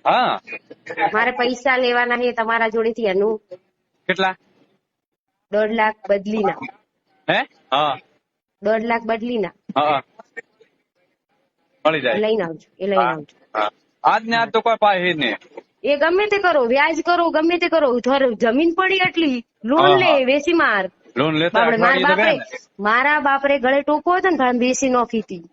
હા મારે પૈસા લેવાના છે તમારા જોડેથી એનું કેટલા 1.5 લાખ બદલીના. હે? હા 1.5 લાખ બદલીના હા મળી એ જાય. લઈને આવજો, એ લઈને હા આવજો. હા આજ ને આજ તો કોઈ પાસે નહીં. એ ગમે તે કરો, વ્યાજ કરો, ગમે તે કરો, જમીન પડી એટલી લોન હા, લે, હા. વેચી માર. લોન લેતા બાપડે અઠવાડિયે તો ગયા ને. મારા બાપરે ગળે ટોકો હતો ને ભાઈ બેસી નોખી હતી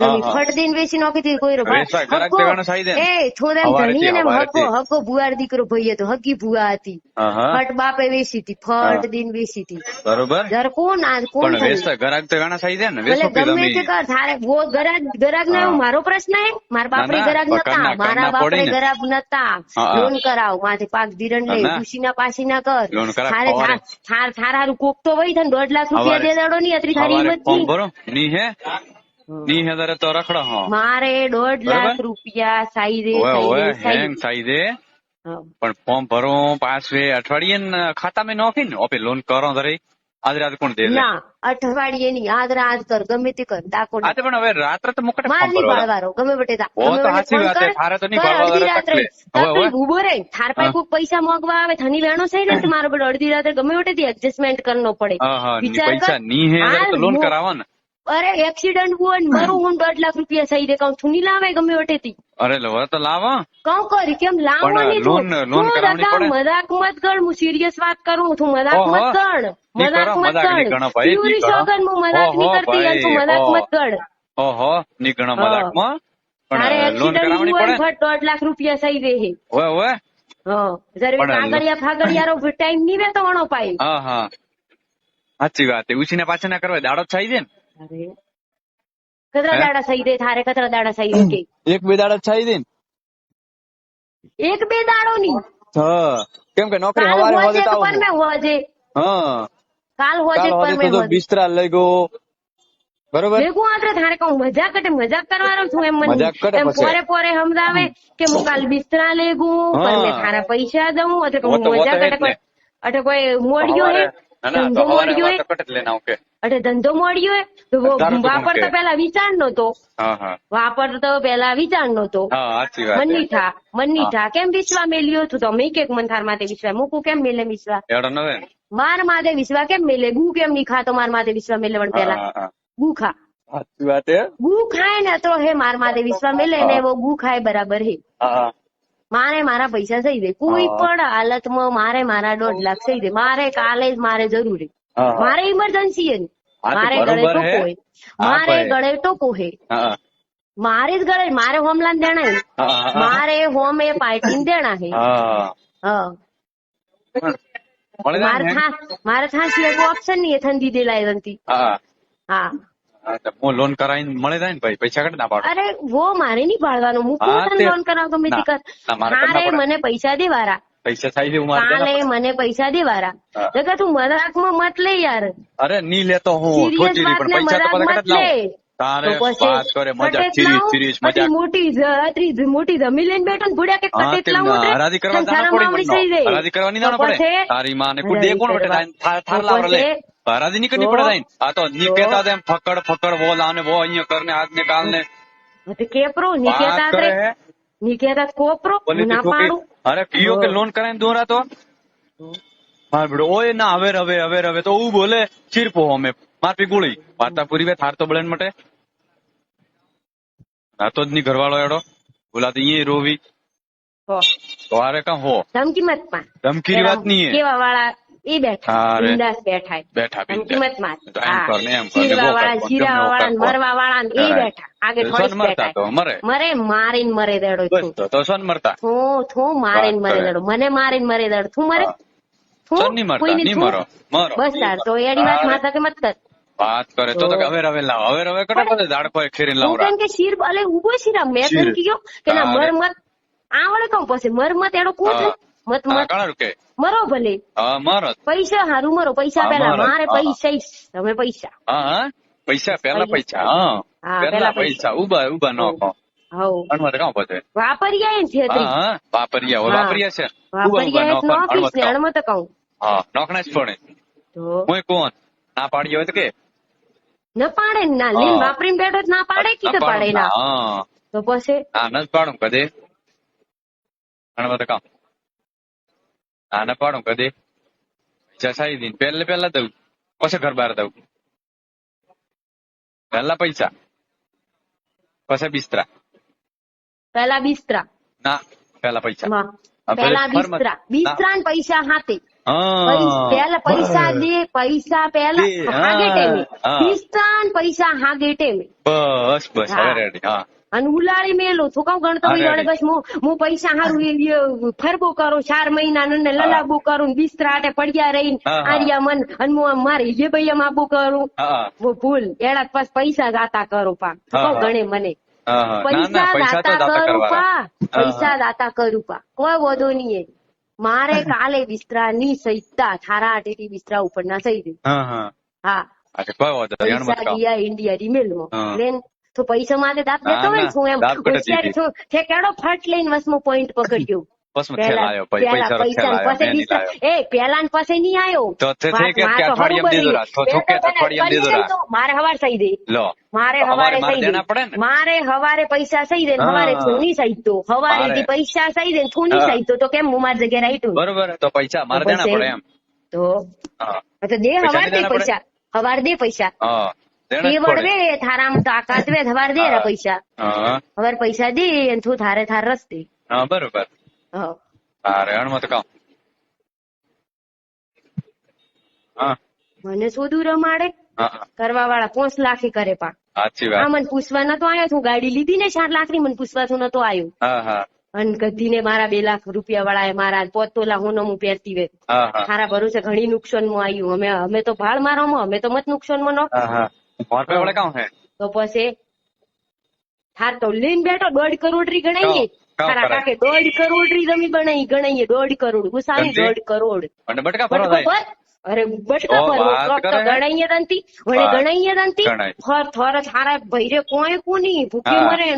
હા, જમીન, હા. ફટ દઈને વેચી નોખી હતી. કોઈ વેચવા ઘરાક હક્કો દેવાનો થાય દે ને. એ થોડા ધણીએ ને હવારેથી. હક્કો ભુવાર દીકરો ભાઈ હતો, હગી ભુવા હતી. હા, હા. ફટ બાપે વેચી હતી, ફટ દઈને વેચી હતી. બરોબર જર કોણ પણ થયું વેચતા ઘરાક તો ઘણા થાય દે ને. ભલે વેચો કે ગમે તમે તે કર, તારે વો ગરાગ ના એવું મારો પ્રશ્ન હે. મારા બાપરે ગરાગ નતા, મારા બાપરે ગરાગ નતા. લોન કરાવ માથે પાક ધિરણ લે, ખુશીના પાસી ના કર. લોન કરાવ થાર હારું કોક તો વહી થાય 1.5 લાખ રૂપિયા દે દાડો ની અત્રી થારી હિંમત ફોર્મ ભરો ની હે તારે તો રખડો. હા મારે 1.5 લાખ રૂપિયા સાઈડે હેંગ થાય દે પણ ફોર્મ ભરો પાછે અઠવાડિયે ને ખાતામાં નોખી ને ઓપે લોન કરો ધરે આજ રાત કોણ દે ના અઠવાડિયે ની આજ કર, ગમે તે કર, દાકો આજે પણ હવે રાત્રે તો મુકટે માર નહીં પાડવાનો, ગમે બટેતા સાચી વાત થારે તો નહીં અડધી રાત્રે તકલીફ ઉભો રે. થાર પાસે કોઈ પૈસા માંગવા આવે ધની વેણો છે ને મારો બધો અડધી રાત્રે ગમે બટેથી એડજસ્ટમેન્ટ કરવો પડે. વિચાર પૈસા ની હે તો લોન કરાવો ને. અરે એક્સિડન્ટ હોય ને મરું હું 1.5 લાખ રૂપિયા સહી દે કહું છું નહીં લાવે ગમે વટેથી. અરે લો તો લાવો કઉ કરી કેમ લાવવાની છું મજાક મત ગણ, હું સિરિયસ વાત કરું છું, મજાક મત ગણ, મજાક મત ગણ, પ્યુરી સોગન હું મજાક નહીં કરતી, તું મજાક મત ગણ. ઓહો ની ગણો મજાકમાં તારે એક્સિડન્ટ હોય ફટ 1.5 લાખ રૂપિયા સહી દે હે. ઓય ઓય હા જરે કાગળિયા ફાગળિયારો ટાઈમ નહીં વેતો વણો પાય. હા હા સાચી વાત ઉછીને પાછા ના કરવા દાડો થઈ દે ને. અરે કતરા દાડા સહી દે થારે, કતરા દાડા સહી દે કે 1-2 દાડા થઈ દે ને. 1-2 દાડો ની કેમ કે નોકરી હવારે હોજે તો પર મે હોજે કાલ હોજે પર મે તો બિસ્તરા લઈ ગયો બરોબર ભેગું આતરે થારે કહું મજાક કરવાનો છું એમ મને એમ પોરે સમજાવે કે હું કાલ બિસ્તરા લેગું પર મેં થારા પૈસા દઉં એટલે હું મજાક અટે કોઈ મોડ્યો હે ધંધો મોડ્યો હે અટે ધંધો મોડ્યો હે તો વાપરતો પેલા વિચાર નતો વાપરતો પેલા વિચાર નતો મની થા કેમ વિશ્વા મેલ્યો તું તમે કે મન થાર માથે વિશ્વા મૂકું કેમ મેલે વિશ્વા માર માથે વિશ્વા કેમ મેલે ગુ કેમ નહીં ખાતો માર માથે વિશ્વા મેલે પણ પેલા ગુ ખા ગુ ખાય ને તો હે માર માથે વિશ્વા મેલે ને वो ગુ ખાય બરાબર હે મારે મારા પૈસા સહી દે કોઈ પણ હાલતમાં મારે મારા 1.5 લાખ સહી દે મારે કાલે જ મારે જરૂરી મારે ઇમરજન્સી હે મારે ગળે ટોકો હે મારે ગળે ટોકો હે મારે જ ગળે મારે હોમલાન દેણા હે મારે હોમે પાર્ટી દેણા હે મારે થા સિવાય કોઈ ઓપ્શન નહીં ઠંડી દે લાય રંતી હા લોન કરાવીને મળે જાય ને ભાઈ પૈસા કટ ના પાડો. અરે વો મારે નહીં પાડવાનું હું કોણ લોન કરાવતો મેં કર મારે મને પૈસા દેવારા પૈસા થાય છે કાલે મને પૈસા દેવારા જગા તું મજાકમાં મત લે યાર. અરે નહીં લેતો હું સિરિયસ વાત ને મજાક મત લે મોટી જમી લઈને બેઠો ને ભૂડ્યા કે હરાજી નહીં કરવી પડે આ તો ની કેતા એમ ફકડ ફકડ વો લાને વો અહીંયા કરને આજ ને કાલ ને કેપરો ની કેતા કોપરો ના પાડું. અરે કયો કે લોન કરાવીને દોરા તો માર બેડો ઓય ના હવે તો હું બોલે ચીરપો અમે મારપી ગોળી વાર્તા પૂરી વે થાર તો બળેન મટે આ તો જ ની ઘરવાળો એડો બોલા તો અહીંયા રોવી તો આરે કા હો ધમકી મત માં ધમકી વાત નહીં કેવા વાળા એ બેઠા બિંદાસ બેઠા ધમકી મત માર જીરવા વાળા જીરા વાળા મરવા વાળા એ બેઠા આગળ થોડી બેઠા મરે મારીને મરે દેડો તો સોન મરતા થો મારીને મરે દેડો મને મારીને મરે દેડો તું મરે બસ તાર તો એડી વાત માતા કે મત કર વાત કરે તો હવે લાવ હવે કટો દાડકો ખેરીને લાવ કેમ કે શીર અલે ઉભો શીરા મેં તને કીધું કે ના મર મત આવડે કહું પછી મર મત એડો કોણ મત મરો ભલે પૈસા હારું મરો પૈસા પેલા મારે પૈસા તમે પૈસા પેલા પૈસા ઉભા નો વાપરિયા છે વાપરિયા તો કહું નોખના જ પડે હું કોણ ના પાડી હોય તો કે ન પાડે ના લીન વાપરીને બેઠો ના પાડે કે પાડે ના તો પછી ના જ પાડું કદે અને બધું કામ આને પાડું કદી પૈસા સાઈ દઈને પેલા દઉં પછી ઘર બહાર દઉં પેલા પૈસા પછી બિસ્તરા પેલા બિસ્તરા ના પેલા પૈસા પેલા બિસ્તરા ને પૈસા હાથે પેલા પૈસા દે પૈસા પેલા હાગે ટેમે બિસ્તરા ને પૈસા હાગે ટેમે બસ હવે રેડી હા અને ઉલાળી મેલું શું કઉ ગણતો બસ હું પૈસા હારું ફરબો કરું 4 મહિના ને લલાબો કરું બિસ્તરા આટે પડ્યા રહીને આર્યા મન અને મારે જે ભાઈ આબુ કરું ભૂલ એડા પાસ પૈસા દાતા કરું પા શું ગણે મને પૈસા દાતા કરું પા પૈસા દાતા કરું પા કોઈ વધુ નહીં મારે કાલે બિસ્તરા ની સહિતા થારા આટેથી બિસ્તરા ઉપર ના સહી દે હા પૈસા ગયા ઇન્ડિયા રિમેલ માં તો પૈસા માટે દાંત દેતો હોય શું એમ હોશિયાર છું તે કેડો ફટ લઈને વસમો પોઈન્ટ પકડ્યો પેલા ને પછી નહીં આવ્યો મારે હવાર સહી દે મારે હવારે પૈસા સહી દે હવારે તું નહીં સહી તો હવારે પૈસા સહી દે તું નહીં સહી તો કેમ હું મારી જગ્યાએ રાઈટું બરોબર તો પૈસા મારે દેના પડે એમ તો દે હવાર દે પૈસા હવાર દે પૈસા વડવે થારામ તાકાત વે હવાર દે પૈસા હવાર પૈસા દે તું થારે થાર રસ્તે બરોબર મત કામ મને શોધું રમાડે કરવા વાળા 5 લાખ કરે પા આ મને પૂછવા નતો આવ્યો તું ગાડી લીધી ને 4 લાખ ની મને પૂછવા તું નતો આવ્યો અને કદી ને મારા 2 લાખ રૂપિયા વાળા મારા 5 તોલા હું હું પહેરતી વે સારા ભરોસે ઘણી નુકસાન માં આવ્યું અમે તો ભાળ મારો અમે તો મત નુકસાન માં નો તો પછી થાર તો લઈને બેઠો 1.5 કરોડ રી ગણાઈએ તારા કાકે 1.5 કરોડ રી જમી બનાવી ગણાઈએ 1.5 કરોડ ગુસાની 1.5 કરોડ અરે બટકા પર તો ગણાઈએ દંતી વડે ગણાઈએ દંતી થોર થારા ભૈરે કોઈ કોની ભૂખે મરે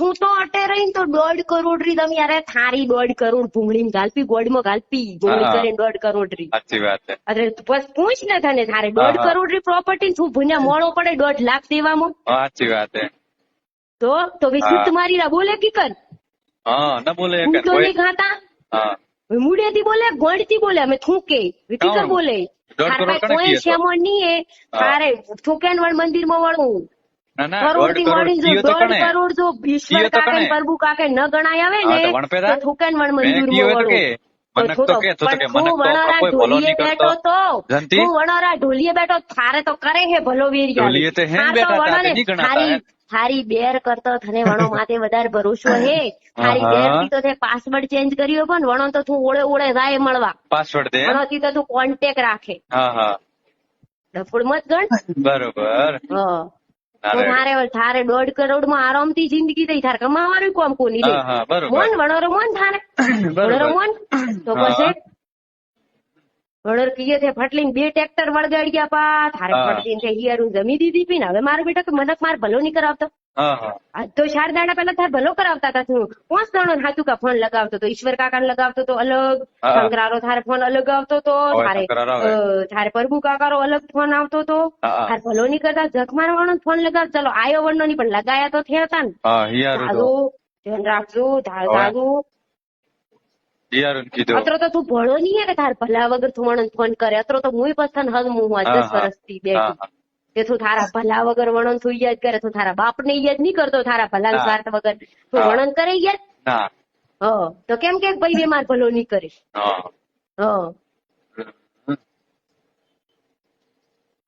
તું તો અટે રહીને તો 1.5 કરોડ રી તમે યાર થારી 1.5 કરોડ ભૂંગળી ગાલપી ગોળમાં ગાલપી ગોળી કરીને 1.5 કરોડ રી સાચી વાત છે અરે બસ પૂછ ને તને થારે 1.5 કરોડ રી પ્રોપર્ટી તું ભૂન્યા મોળો પડે 1.5 લાખ દેવામાં સાચી વાત છે તો વિશુદ્ધ મારી રા બોલે કી કર ના બોલે તો નહીં ખાતા મુડેથી બોલે ગોળથી બોલે અમે થૂકે વિટીકર બોલે કોઈ શેમો નહીં તારે થૂકેનવડ મંદિર માં વળવું કરોડ થી મળી 1.5 કરોડ જો ઈશ્વર કાકે પ્રભુ કાકે ન ગણાય આવે ને તો થૂકેનવડ મંદિર માં વળવું ઢોલીએ બેઠો થારે તો કરે હે ભલો વેરિયા થારી બેર કરતો તને વણો માથે વધારે ભરોસો હે થારી બેર થી તો તે પાસવર્ડ ચેન્જ કર્યો પણ વણો તો તું ઓળે જાય મળવા પાસવર્ડ દે વણો થી તો તું કોન્ટેક્ટ રાખે ડફોડ મત ગણ બરોબર મારે થારે 1.5 કરોડ માં આરામથી જિંદગી થઈ થાર કમાવાનું કોમ કોની લે મોન વણોરો મોન થારે વણોરો મોન તો પછી વણોર કીએ છે ફટલીને 2 ટ્રેક્ટર વળગાડી ગયા પા થારે ફટલીને હિયારું જમી દીધી પી ને હવે મારો બેટો કે મને માર ભલો નહીં કરાવતો તો 4 દાડા પહેલા તાર ભલો કરાવતા હતા તું 5 દાડો હાથું કા ફોન લગાવતો તો ઈશ્વર કાકા લગાવતો તો અલગ શંકરારો થારે ફોન અલગ આવતો તો થારે પ્રભુ કાકારો અલગ ફોન આવતો તો તાર ભલો નહીં કરતા જખ મારવાનો ફોન લગાવ ચલો આયો વણનો નહીં પણ લગાયા તો થયા હતા ને ધ્યાન રાખજો ધાગું અત્રો તો તું ભળો નહીં કે તાર ભલા વગર તું ફોન કરે અત્રો તો હું પસંદ હદ હું 10 વર્ષથી બેઠી કે તું થારા ભલા વગર વણન તું યાદ કરે તું થારા બાપ ને યાદ નહીં કરતો થારા ભલા સ્વાર્થ વગર તું વણન કરે યાદ તો કેમ કે ભાઈ બે માર ભલો નહીં કરીશ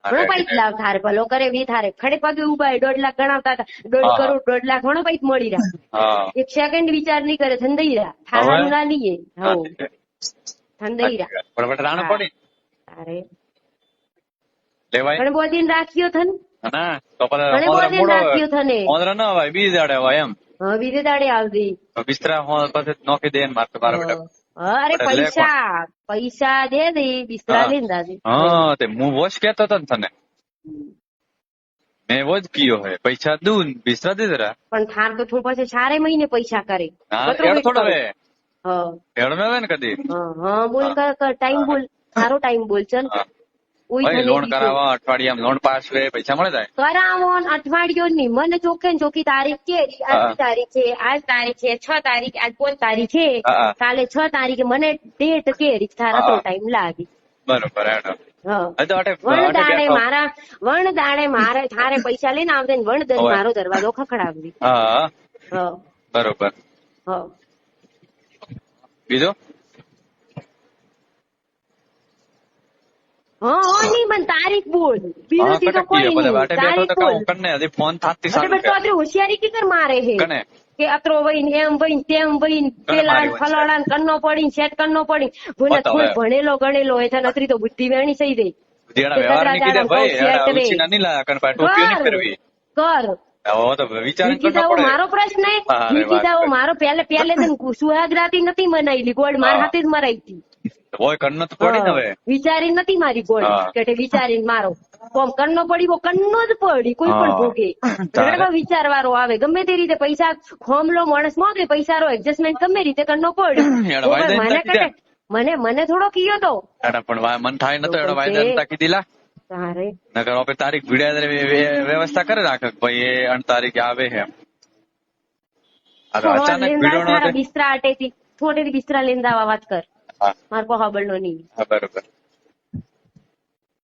ઘણો પૈસ લાવ થારે ભલો કરે બી થારે ખડે પગે ઉભા 1.5 લાખ ગણાવતા હતા 1.5 કરોડ 1.5 લાખ ઘણો પૈસ મળી રહ્યા 1 સેકન્ડ વિચાર નહીં કરે ઠંડાઈ રહ્યા થારાનું ના લઈએ ઠંડાઈ રહ્યા તારે પણ બોધીને રાખ્યો થન પણ બોધીને રાખ્યો થને બીજે દાડે હોય એમ બીજે દાડે આવતી બિસ્તરા પછી નોખી દે મારે મારો બેટા અરે પૈસા દે બિસ્તરા લઈને દાદી તે હું વોશ કેતો હતો ને તને મેં વોજ કયો હે પૈસા દઉં બિસ્તરા દે જરા પણ થાર તો તું પછી 4 મહિને પૈસા કરે થોડો હે હેડ મે ને કદી બોલ ટાઈમ બોલ સારો ટાઈમ બોલ ચલ ઓય ભાઈ મને લોન દીધો. કરાવવા અઠવાડિયામાં લોન પાસ હોય પૈસા મળે જાય. કરાવો ને અઠવાડિયો ની મને ચોખ્ખે ને ચોખ્ખી તારીખ કે આજની તારીખ છે, આજ તારીખ છે, 6 તારીખ, આજ 5 તારીખ છે, હા. કાલે 6 તારીખે મને ડેટ કે તારા તો ટાઈમ લાગે. બરોબર હેડો. હા હવે તો વણ દાડે મારે થારે પૈસા લઈને આવજે ને વણ દરી મારો દરવાજો ખખડાવવી. હા હા બરોબર. હા બીજો હા નહીં મને તારીખ બોલ, બીજું તો કોઈ નહીં. તારીખ બોલ. ફોન થાતી એટલે તો આટલી હોશિયારી કીધર મારે છે કને કે અત્રો વહીને એમ વહીને તેમ વહીને પેલા મારી વાત ફલાડા કન્નો પડી સેટ કન્નો પડી ભૂલે બતાવો કોઈ હવે. ભણેલો ગણેલો હોય તો નકરી તો બુદ્ધિ વેણી થઈ ગઈ. જેના વ્યવહાર ની કીધે ભાઈ એના ઉછીના નહીં લાયા કણ પાછું ટોપીઓ નહીં પહેરવી. કર હવે તો વિચાર કરવો વિકિતાઓ પડે. મારો પ્રશ્ન હા, અરે વિકિતાઓ વાત. મારો પહેલે સુહાગ રાતી નથી મનાયેલી ગોળ માર હા. હાથે જ મરાઈ હતી. હોય કણ તો પડી ને હવે. વિચારી નથી મારી ગોળ હા. કે વિચારીને મારો કોમ કન્નો પડી વો કન્નો જ પડી કોઈ પણ હા. ભોગે. તારે. વિચારવાળો આવે ગમે તે રીતે પૈસા હોમલો માણસ મોગે પૈસાનો એડજસ્ટમેન્ટ ગમે રીતે કન્નો પડી. યાર, વાયદા મને નથી કટે મને થોડો કીયો તો એના પણ મન થાય નતો એનો વાયદા નતા કીધી લા. તારે નકર આપણે તારીખ ભીડ્યા વ્યવસ્થા કરે રાખે કે ભાઈ એ 8 તારીખે આવે છે એમ. આ તો અચાનક ભીડો નો બિસ્તરા આટેથી થોડી બિસ્તરા લઈને દાવા વાત કર હા માર પહાબળ નો નહીં. હા બરોબર.